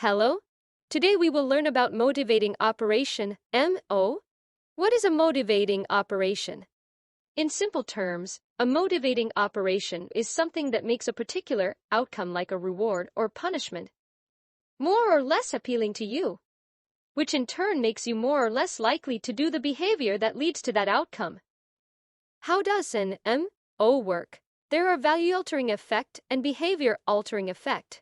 Hello? Today we will learn about motivating operation, MO. What is a motivating operation? In simple terms, a motivating operation is something that makes a particular outcome like a reward or punishment more or less appealing to you, which in turn makes you more or less likely to do the behavior that leads to that outcome. How does an MO work? There are value-altering effect and behavior-altering effect.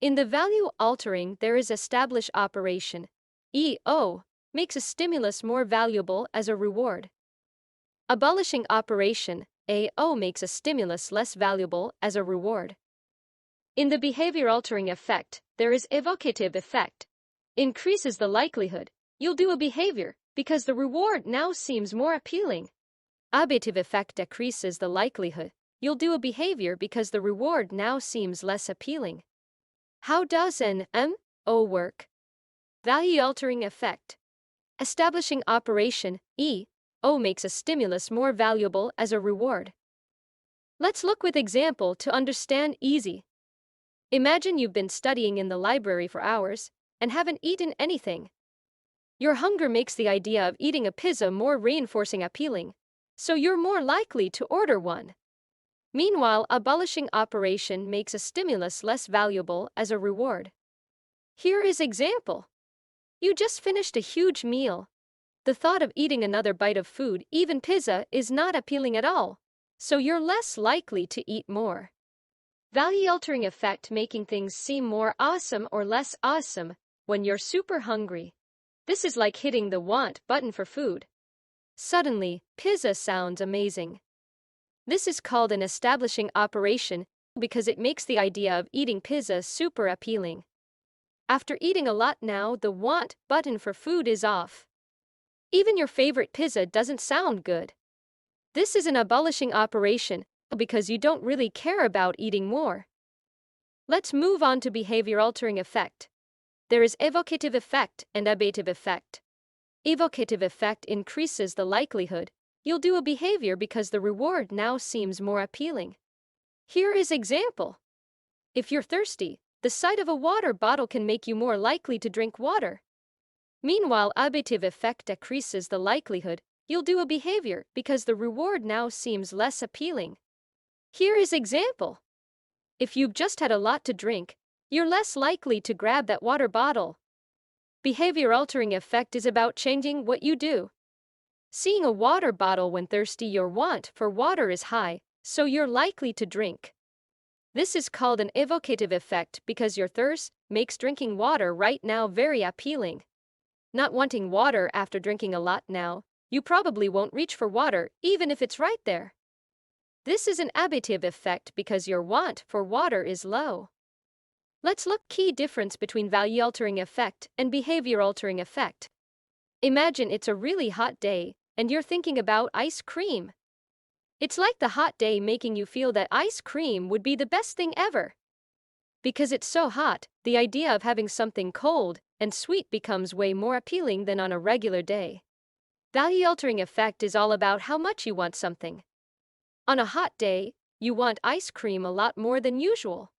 In the value-altering, there is establish operation. EO makes a stimulus more valuable as a reward. Abolishing operation, AO makes a stimulus less valuable as a reward. In the behavior-altering effect, there is evocative effect. Increases the likelihood you'll do a behavior because the reward now seems more appealing. Ablative effect decreases the likelihood you'll do a behavior because the reward now seems less appealing. How does an MO work? Value-altering effect. Establishing operation, EO makes a stimulus more valuable as a reward. Let's look with example to understand easy. Imagine you've been studying in the library for hours and haven't eaten anything. Your hunger makes the idea of eating a pizza more reinforcing appealing, so you're more likely to order one. Meanwhile, abolishing operation makes a stimulus less valuable as a reward. Here is example. You just finished a huge meal. The thought of eating another bite of food, even pizza, is not appealing at all, so you're less likely to eat more. Value-altering effect making things seem more awesome or less awesome when you're super hungry. This is like hitting the want button for food. Suddenly, pizza sounds amazing. This is called an establishing operation because it makes the idea of eating pizza super appealing. After eating a lot now, the want button for food is off. Even your favorite pizza doesn't sound good. This is an abolishing operation because you don't really care about eating more. Let's move on to behavior-altering effect. There is evocative effect and ablative effect. Evocative effect increases the likelihood you'll do a behavior because the reward now seems more appealing. Here is example. If you're thirsty, the sight of a water bottle can make you more likely to drink water. Meanwhile, ablative effect decreases the likelihood you'll do a behavior because the reward now seems less appealing. Here is example. If you've just had a lot to drink, you're less likely to grab that water bottle. Behavior-altering effect is about changing what you do. Seeing a water bottle when thirsty, your want for water is high, so you're likely to drink. This is called an evocative effect because your thirst makes drinking water right now very appealing. Not wanting water after drinking a lot now, you probably won't reach for water even if it's right there. This is an ablative effect because your want for water is low. Let's look key difference between value-altering effect and behavior-altering effect. Imagine it's a really hot day and you're thinking about ice cream. It's like the hot day making you feel that ice cream would be the best thing ever. Because it's so hot, the idea of having something cold and sweet becomes way more appealing than on a regular day. Value-altering effect is all about how much you want something. On a hot day, you want ice cream a lot more than usual.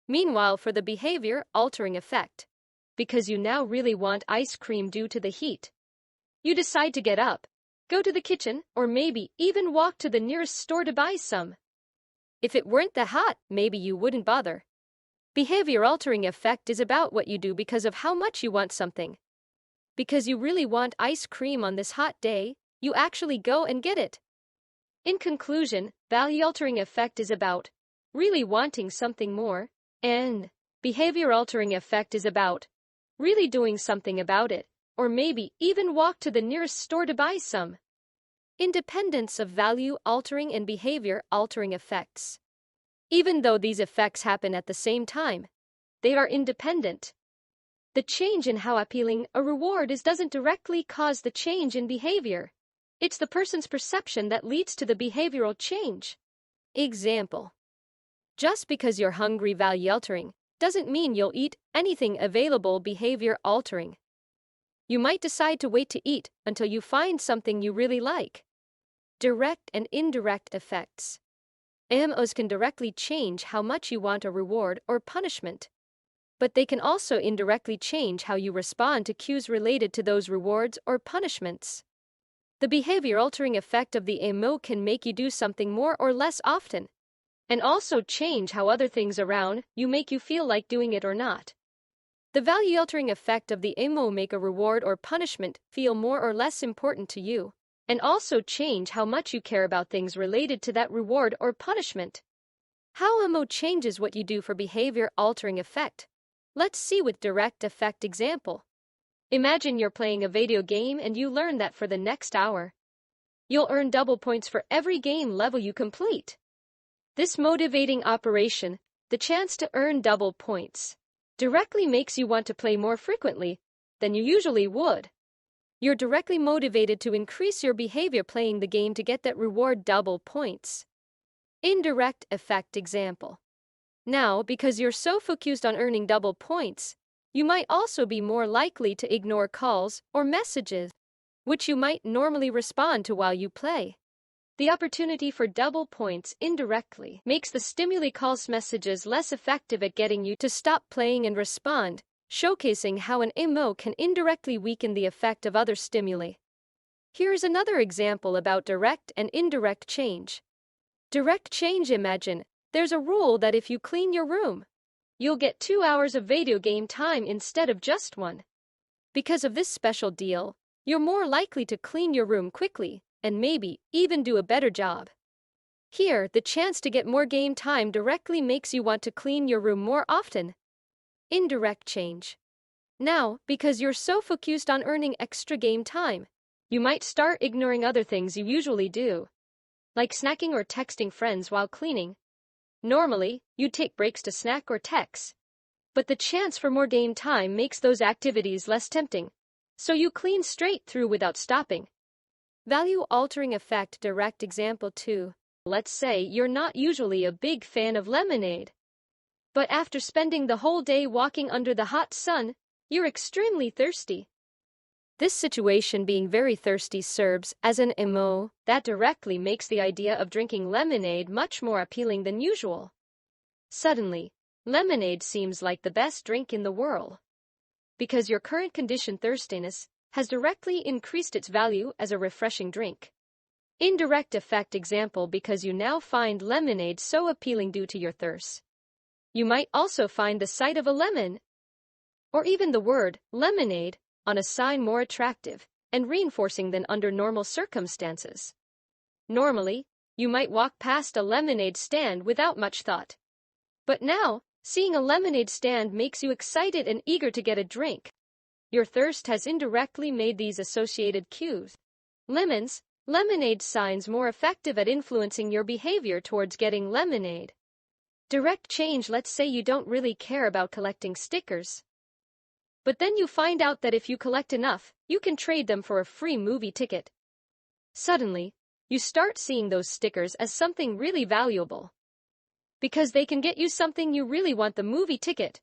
Meanwhile, for the behavior-altering effect, because you now really want ice cream due to the heat, you decide to get up, go to the kitchen, or maybe even walk to the nearest store to buy some. If it weren't that hot, maybe you wouldn't bother. Behavior-altering effect is about what you do because of how much you want something. Because you really want ice cream on this hot day, you actually go and get it. In conclusion, value-altering effect is about really wanting something more, and behavior-altering effect is about really doing something about it, or maybe even walk to the nearest store to buy some. Independence of value-altering and behavior-altering effects. Even though these effects happen at the same time, they are independent. The change in how appealing a reward is doesn't directly cause the change in behavior. It's the person's perception that leads to the behavioral change. Example. Just because you're hungry value-altering doesn't mean you'll eat anything available behavior-altering. You might decide to wait to eat until you find something you really like. Direct and indirect effects. MOs can directly change how much you want a reward or punishment. but they can also indirectly change how you respond to cues related to those rewards or punishments. The behavior-altering effect of the MO can make you do something more or less often, and also change how other things around you make you feel like doing it or not. The value-altering effect of the MO make a reward or punishment feel more or less important to you, and also change how much you care about things related to that reward or punishment. How MO changes what you do for behavior-altering effect. Let's see with direct effect example. Imagine you're playing a video game and you learn that for the next hour, you'll earn double points for every game level you complete. This motivating operation, the chance to earn double points, directly makes you want to play more frequently than you usually would. You're directly motivated to increase your behavior playing the game to get that reward double points. Indirect effect example. Now, because you're so focused on earning double points, you might also be more likely to ignore calls or messages, which you might normally respond to while you play. The opportunity for double points indirectly makes the stimuli calls messages less effective at getting you to stop playing and respond, showcasing how an MO can indirectly weaken the effect of other stimuli. Here's another example about direct and indirect change. Direct change. Imagine there's a rule that if you clean your room, you'll get 2 hours of video game time instead of just 1. Because of this special deal, you're more likely to clean your room quickly and maybe even do a better job. Here, the chance to get more game time directly makes you want to clean your room more often. Indirect change. Now, because you're so focused on earning extra game time, you might start ignoring other things you usually do, like snacking or texting friends while cleaning. Normally, you'd take breaks to snack or text, but the chance for more game time makes those activities less tempting, so you clean straight through without stopping. Value-altering effect direct example 2. Let's say you're not usually a big fan of lemonade, but after spending the whole day walking under the hot sun, you're extremely thirsty. This situation, being very thirsty, serves as an MO that directly makes the idea of drinking lemonade much more appealing than usual. Suddenly, lemonade seems like the best drink in the world, because your current condition thirstiness has directly increased its value as a refreshing drink. Indirect effect example, because you now find lemonade so appealing due to your thirst. You might also find the sight of a lemon, or even the word lemonade, on a sign more attractive and reinforcing than under normal circumstances. Normally, you might walk past a lemonade stand without much thought. But now, seeing a lemonade stand makes you excited and eager to get a drink. Your thirst has indirectly made these associated cues, lemonade signs, more effective at influencing your behavior towards getting lemonade. Direct change. Let's say you don't really care about collecting stickers, but then you find out that if you collect enough, you can trade them for a free movie ticket. Suddenly, you start seeing those stickers as something really valuable, because they can get you something you really want, the movie ticket.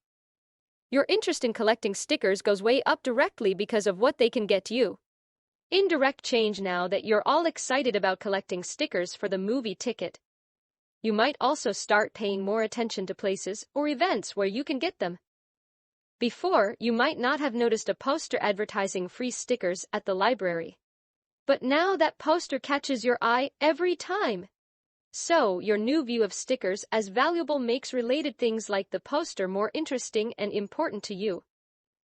Your interest in collecting stickers goes way up directly because of what they can get you. Indirect change. Now that you're all excited about collecting stickers for the movie ticket, you might also start paying more attention to places or events where you can get them. Before, you might not have noticed a poster advertising free stickers at the library, but now that poster catches your eye every time. So, your new view of stickers as valuable makes related things like the poster more interesting and important to you,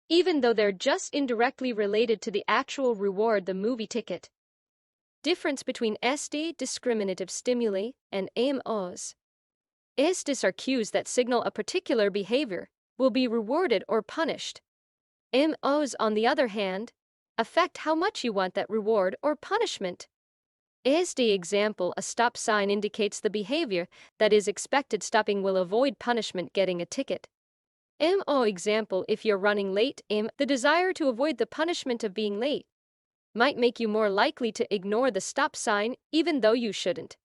even though they're just indirectly related to the actual reward, the movie ticket. Difference between SD, discriminative stimuli, and MOs. SDs are cues that signal a particular behavior will be rewarded or punished. MOs, on the other hand, affect how much you want that reward or punishment. SD example, a stop sign indicates the behavior that is expected. Stopping will avoid punishment, getting a ticket. MO example, if you're running late, the desire to avoid the punishment of being late might make you more likely to ignore the stop sign even though you shouldn't.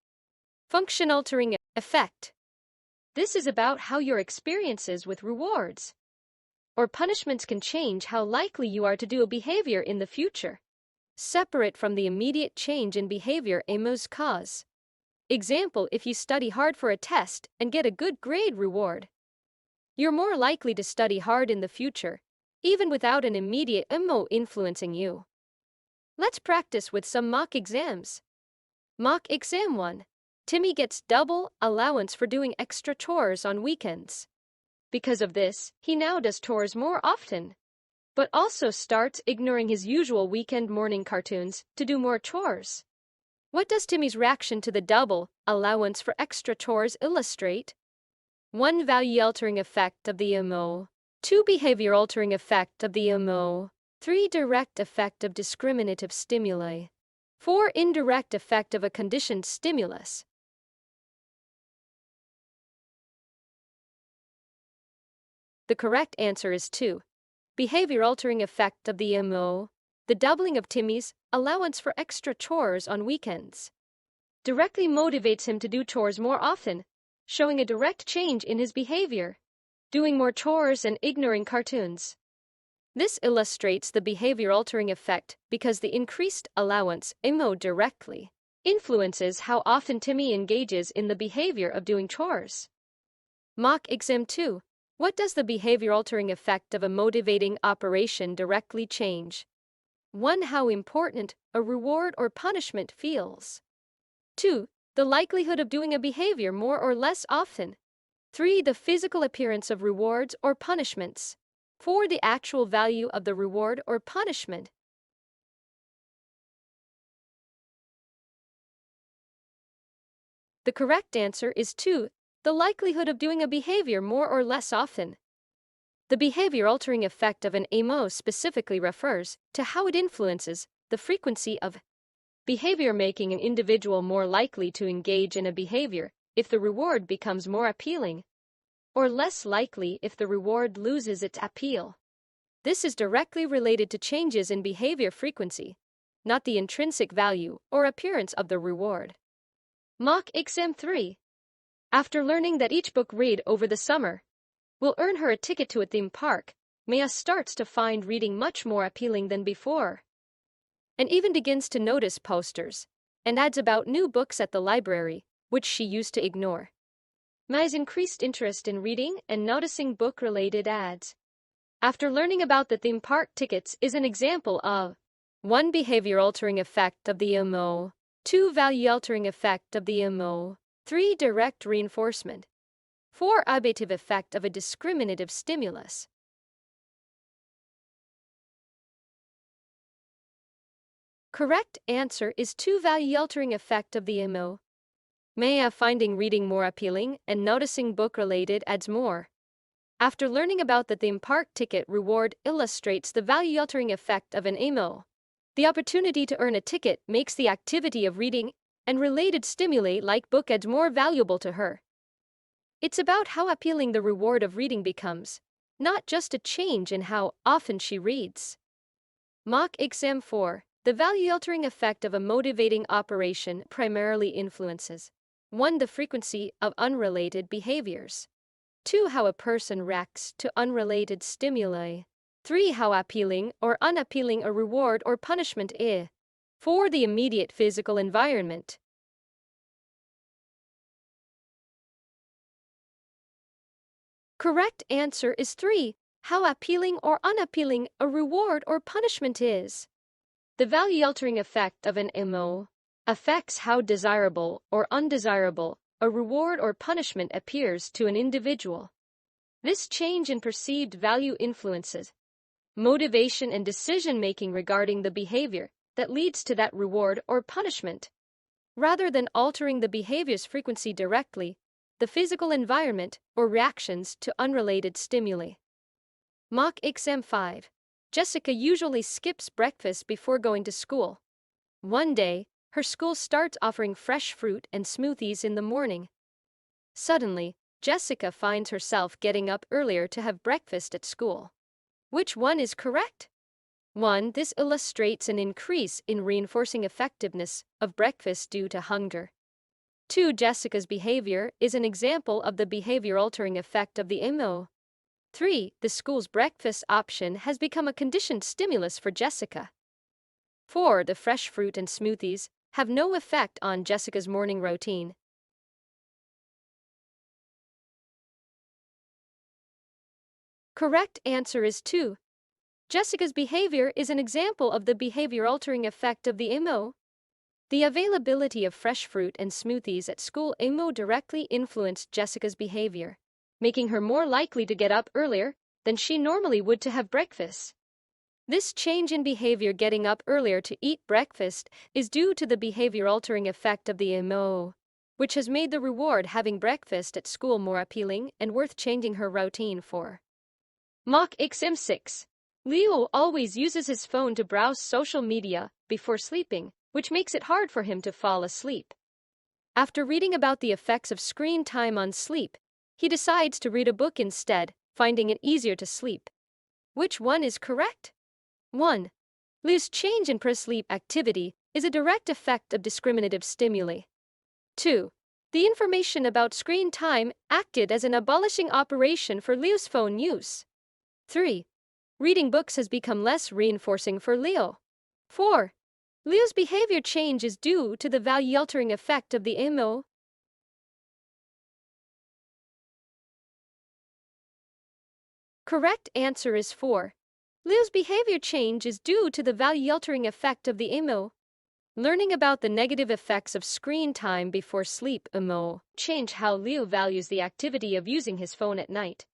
Function altering effect. This is about how your experiences with rewards or punishments can change how likely you are to do a behavior in the future. Separate from the immediate change in behavior MOs cause. Example, if you study hard for a test and get a good grade, reward You're more likely to study hard in the future, even without an immediate MO influencing you. Let's practice with some mock exams. Mock Exam 1. Timmy gets double allowance for doing extra chores on weekends. Because of this, he now does chores more often, but also starts ignoring his usual weekend morning cartoons to do more chores. What does Timmy's reaction to the double allowance for extra chores illustrate? 1. Value-altering effect of the MO. 2. Behavior-altering effect of the MO. 3. Direct effect of discriminative stimuli. 4. Indirect effect of a conditioned stimulus. The correct answer is 2. Behavior-altering effect of the MO. The doubling of Timmy's allowance for extra chores on weekends directly motivates him to do chores more often, showing a direct change in his behavior, doing more chores and ignoring cartoons. This illustrates the behavior-altering effect because the increased allowance MO directly influences how often Timmy engages in the behavior of doing chores. Mock Exam 2. What does the behavior-altering effect of a motivating operation directly change? 1. How important a reward or punishment feels. 2. The likelihood of doing a behavior more or less often. 3. The physical appearance of rewards or punishments. 4. The actual value of the reward or punishment. The correct answer is 2. The likelihood of doing a behavior more or less often. The behavior-altering effect of an MO specifically refers to how it influences the frequency of behavior, making an individual more likely to engage in a behavior if the reward becomes more appealing, or less likely if the reward loses its appeal. This is directly related to changes in behavior frequency, not the intrinsic value or appearance of the reward. Mock Exam 3. After learning that each book read over the summer will earn her a ticket to a theme park, Maya starts to find reading much more appealing than before, and even begins to notice posters and ads about new books at the library, which she used to ignore. Maya's increased interest in reading and noticing book-related ads after learning about the theme park tickets is an example of 1. Behavior-altering effect of the MO. 2. Value-altering effect of the MO. 3. Direct reinforcement. 4. Ablative effect of a discriminative stimulus. Correct answer is 2. Value-altering effect of the MO. Maya finding reading more appealing and noticing book-related ads more after learning about the theme park ticket reward illustrates the value-altering effect of an MO. The opportunity to earn a ticket makes the activity of reading and related stimuli like book ads more valuable to her. It's about how appealing the reward of reading becomes, not just a change in how often she reads. Mock Exam 4. The value-altering effect of a motivating operation primarily influences 1. The frequency of unrelated behaviors. 2. How a person reacts to unrelated stimuli. 3. How appealing or unappealing a reward or punishment is. 4. The immediate physical environment. Correct answer is 3. How appealing or unappealing a reward or punishment is. The value-altering effect of an MO affects how desirable or undesirable a reward or punishment appears to an individual. This change in perceived value influences motivation and decision-making regarding the behavior that leads to that reward or punishment. Rather than altering the behavior's frequency directly, the physical environment or reactions to unrelated stimuli. Mock Exam 5. Jessica usually skips breakfast before going to school. One day, her school starts offering fresh fruit and smoothies in the morning. Suddenly, Jessica finds herself getting up earlier to have breakfast at school. Which one is correct? 1. This illustrates an increase in reinforcing effectiveness of breakfast due to hunger. 2. Jessica's behavior is an example of the behavior-altering effect of the MO. 3. The school's breakfast option has become a conditioned stimulus for Jessica. 4. The fresh fruit and smoothies have no effect on Jessica's morning routine. Correct answer is 2. Jessica's behavior is an example of the behavior-altering effect of the MO. The availability of fresh fruit and smoothies at school MO directly influenced Jessica's behavior, making her more likely to get up earlier than she normally would to have breakfast. This change in behavior, getting up earlier to eat breakfast, is due to the behavior-altering effect of the MO, which has made the reward having breakfast at school more appealing and worth changing her routine for. Mock XM 6. Leo always uses his phone to browse social media before sleeping, which makes it hard for him to fall asleep. After reading about the effects of screen time on sleep, he decides to read a book instead, finding it easier to sleep. Which one is correct? 1. Leo's change in pre-sleep activity is a direct effect of discriminative stimuli. 2. The information about screen time acted as an abolishing operation for Leo's phone use. 3. Reading books has become less reinforcing for Leo. 4. Leo's behavior change is due to the value-altering effect of the MO. Correct answer is 4. Leo's behavior change is due to the value-altering effect of the MO. Learning about the negative effects of screen time before sleep MO change how Leo values the activity of using his phone at night.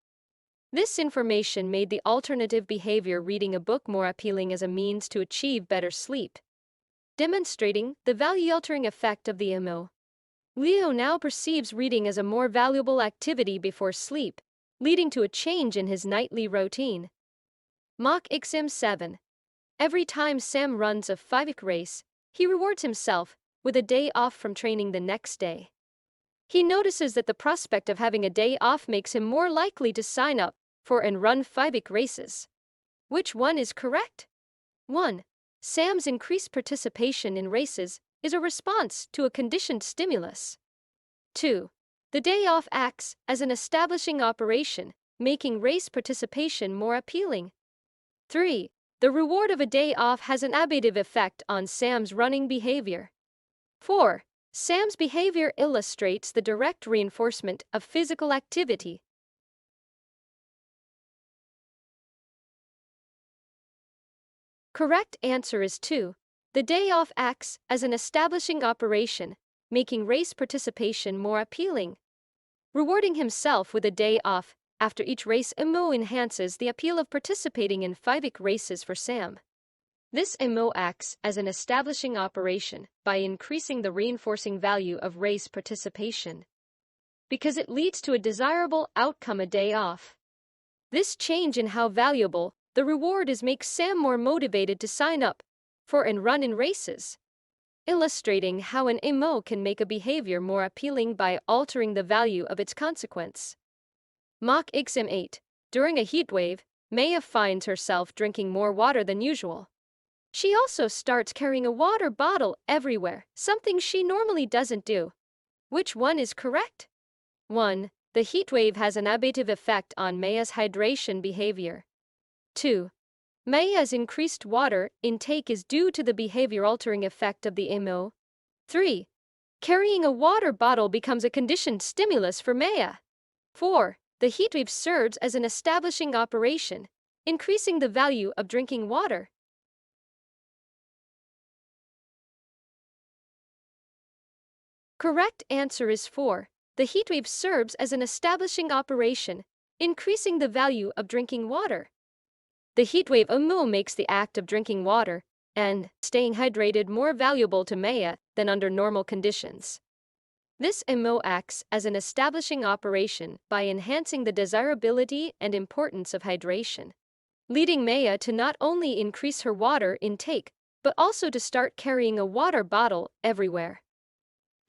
This information made the alternative behavior, reading a book, more appealing as a means to achieve better sleep, demonstrating the value-altering effect of the MO. Leo now perceives reading as a more valuable activity before sleep, leading to a change in his nightly routine. Mock XM 7. Every time Sam runs a 5K race, he rewards himself with a day off from training the next day. He notices that the prospect of having a day off makes him more likely to sign up for and run 5K races. Which one is correct? 1. Sam's increased participation in races is a response to a conditioned stimulus. 2. The day off acts as an establishing operation, making race participation more appealing. 3. The reward of a day off has an ablative effect on Sam's running behavior. 4. Sam's behavior illustrates the direct reinforcement of physical activity. Correct answer is 2. The day off acts as an establishing operation, making race participation more appealing. Rewarding himself with a day off after each race MO enhances the appeal of participating in 5K races for Sam. This MO acts as an establishing operation by increasing the reinforcing value of race participation, because it leads to a desirable outcome, a day off. This change in how valuable the reward is makes Sam more motivated to sign up for and run in races, illustrating how an MO can make a behavior more appealing by altering the value of its consequence. Mock XM 8. During a heat wave, Maya finds herself drinking more water than usual. She also starts carrying a water bottle everywhere, something she normally doesn't do. Which one is correct? 1. The heat wave has an ablative effect on Maya's hydration behavior. 2. Maya's increased water intake is due to the behavior-altering effect of the MO. 3. Carrying a water bottle becomes a conditioned stimulus for Maya. 4. The heat wave serves as an establishing operation, increasing the value of drinking water. Correct answer is 4. The heat wave serves as an establishing operation, increasing the value of drinking water. The heat wave MO makes the act of drinking water and staying hydrated more valuable to Maya than under normal conditions. This MO acts as an establishing operation by enhancing the desirability and importance of hydration, leading Maya to not only increase her water intake, but also to start carrying a water bottle everywhere.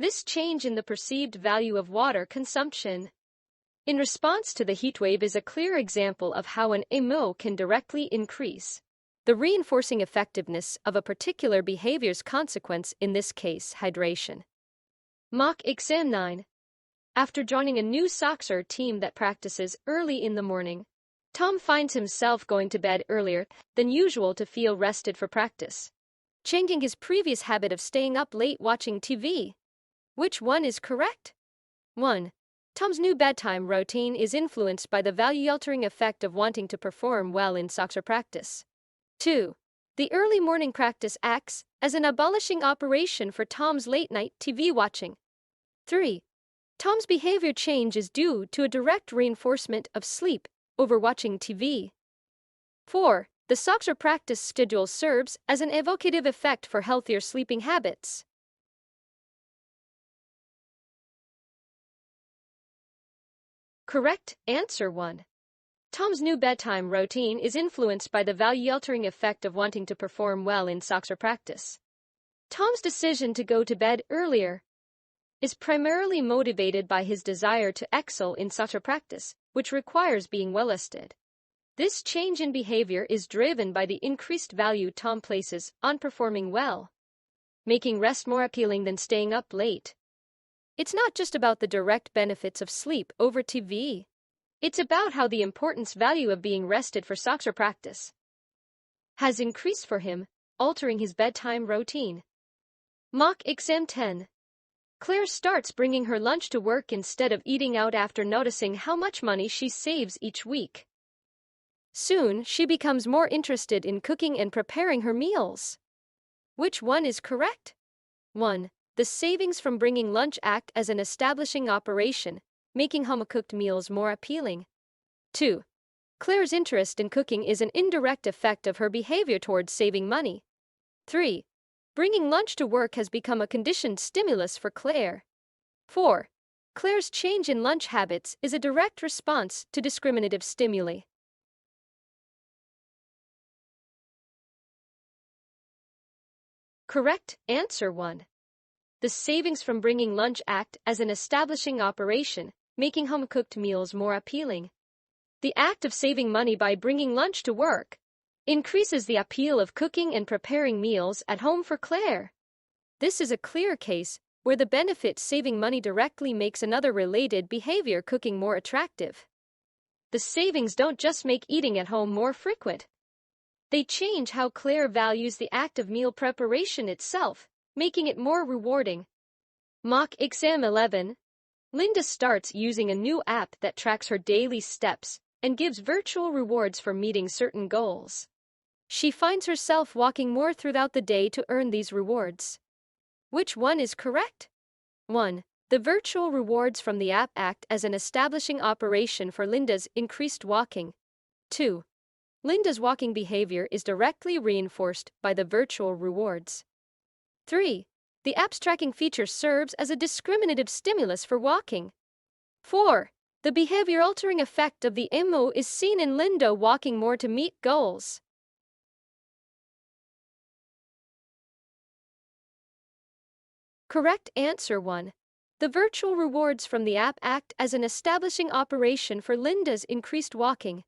This change in the perceived value of water consumption in response to the heatwave is a clear example of how an MO can directly increase the reinforcing effectiveness of a particular behavior's consequence, in this case, hydration. Mock Exam 9. After joining a new soccer team that practices early in the morning, Tom finds himself going to bed earlier than usual to feel rested for practice, changing his previous habit of staying up late watching TV. Which one is correct? 1. Tom's new bedtime routine is influenced by the value-altering effect of wanting to perform well in soccer practice. 2. The early morning practice acts as an abolishing operation for Tom's late-night TV watching. 3. Tom's behavior change is due to a direct reinforcement of sleep over watching TV. 4. The soccer practice schedule serves as an evocative effect for healthier sleeping habits. Correct answer 1. Tom's new bedtime routine is influenced by the value-altering effect of wanting to perform well in soccer practice. Tom's decision to go to bed earlier is primarily motivated by his desire to excel in soccer practice, which requires being well-rested. This change in behavior is driven by the increased value Tom places on performing well, making rest more appealing than staying up late. It's not just about the direct benefits of sleep over TV. It's about how the importance value of being rested for soccer practice has increased for him, altering his bedtime routine. Mock exam 10. Claire starts bringing her lunch to work instead of eating out after noticing how much money she saves each week. Soon, she becomes more interested in cooking and preparing her meals. Which one is correct? 1. The savings from bringing lunch act as an establishing operation, making home-cooked meals more appealing. 2. Claire's interest in cooking is an indirect effect of her behavior towards saving money. 3. Bringing lunch to work has become a conditioned stimulus for Claire. 4. Claire's change in lunch habits is a direct response to discriminative stimuli. Correct answer 1. The savings from bringing lunch act as an establishing operation, making home-cooked meals more appealing. The act of saving money by bringing lunch to work increases the appeal of cooking and preparing meals at home for Claire. This is a clear case where the benefit saving money directly makes another related behavior, cooking, more attractive. The savings don't just make eating at home more frequent. They change how Claire values the act of meal preparation itself, making it more rewarding. Mock exam 11. Linda starts using a new app that tracks her daily steps and gives virtual rewards for meeting certain goals. She finds herself walking more throughout the day to earn these rewards. Which one is correct? 1. The virtual rewards from the app act as an establishing operation for Linda's increased walking. 2. Linda's walking behavior is directly reinforced by the virtual rewards. 3. The app's tracking feature serves as a discriminative stimulus for walking. 4. The behavior-altering effect of the MO is seen in Linda walking more to meet goals. Correct answer 1. The virtual rewards from the app act as an establishing operation for Linda's increased walking.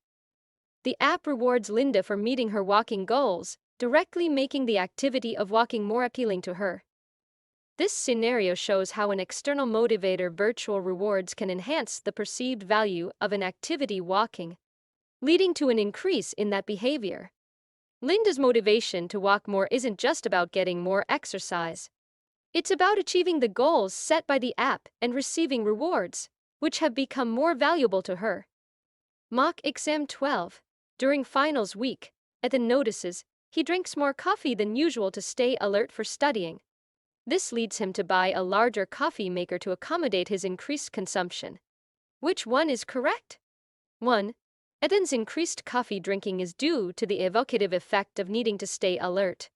The app rewards Linda for meeting her walking goals, directly making the activity of walking more appealing to her. This scenario shows how an external motivator, virtual rewards, can enhance the perceived value of an activity, walking, leading to an increase in that behavior. Linda's motivation to walk more isn't just about getting more exercise. It's about achieving the goals set by the app and receiving rewards, which have become more valuable to her. Mock exam 12. During finals week, Ethan notices he drinks more coffee than usual to stay alert for studying. This leads him to buy a larger coffee maker to accommodate his increased consumption. Which one is correct? 1. Ethan's increased coffee drinking is due to the evocative effect of needing to stay alert.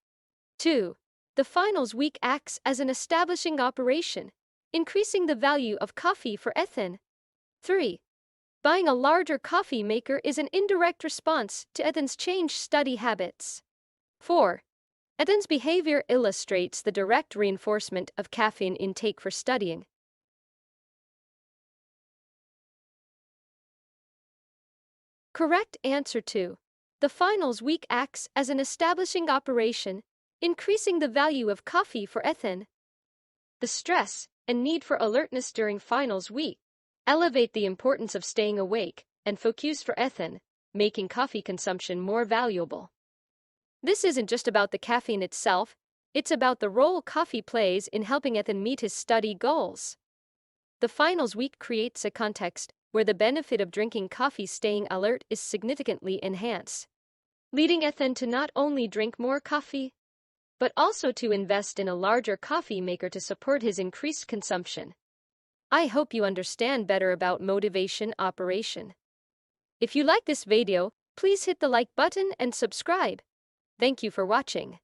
2. The finals week acts as an establishing operation, increasing the value of coffee for Ethan. 3. Buying a larger coffee maker is an indirect response to Ethan's changed study habits. 4. Ethan's behavior illustrates the direct reinforcement of caffeine intake for studying. Correct answer 2. The finals week acts as an establishing operation, increasing the value of coffee for Ethan. The stress and need for alertness during finals week elevate the importance of staying awake and focus for Ethan, making coffee consumption more valuable. This isn't just about the caffeine itself, it's about the role coffee plays in helping Ethan meet his study goals. The finals week creates a context where the benefit of drinking coffee staying alert is significantly enhanced, leading Ethan to not only drink more coffee, but also to invest in a larger coffee maker to support his increased consumption. I hope you understand better about motivation operation. If you like this video, please hit the like button and subscribe. Thank you for watching.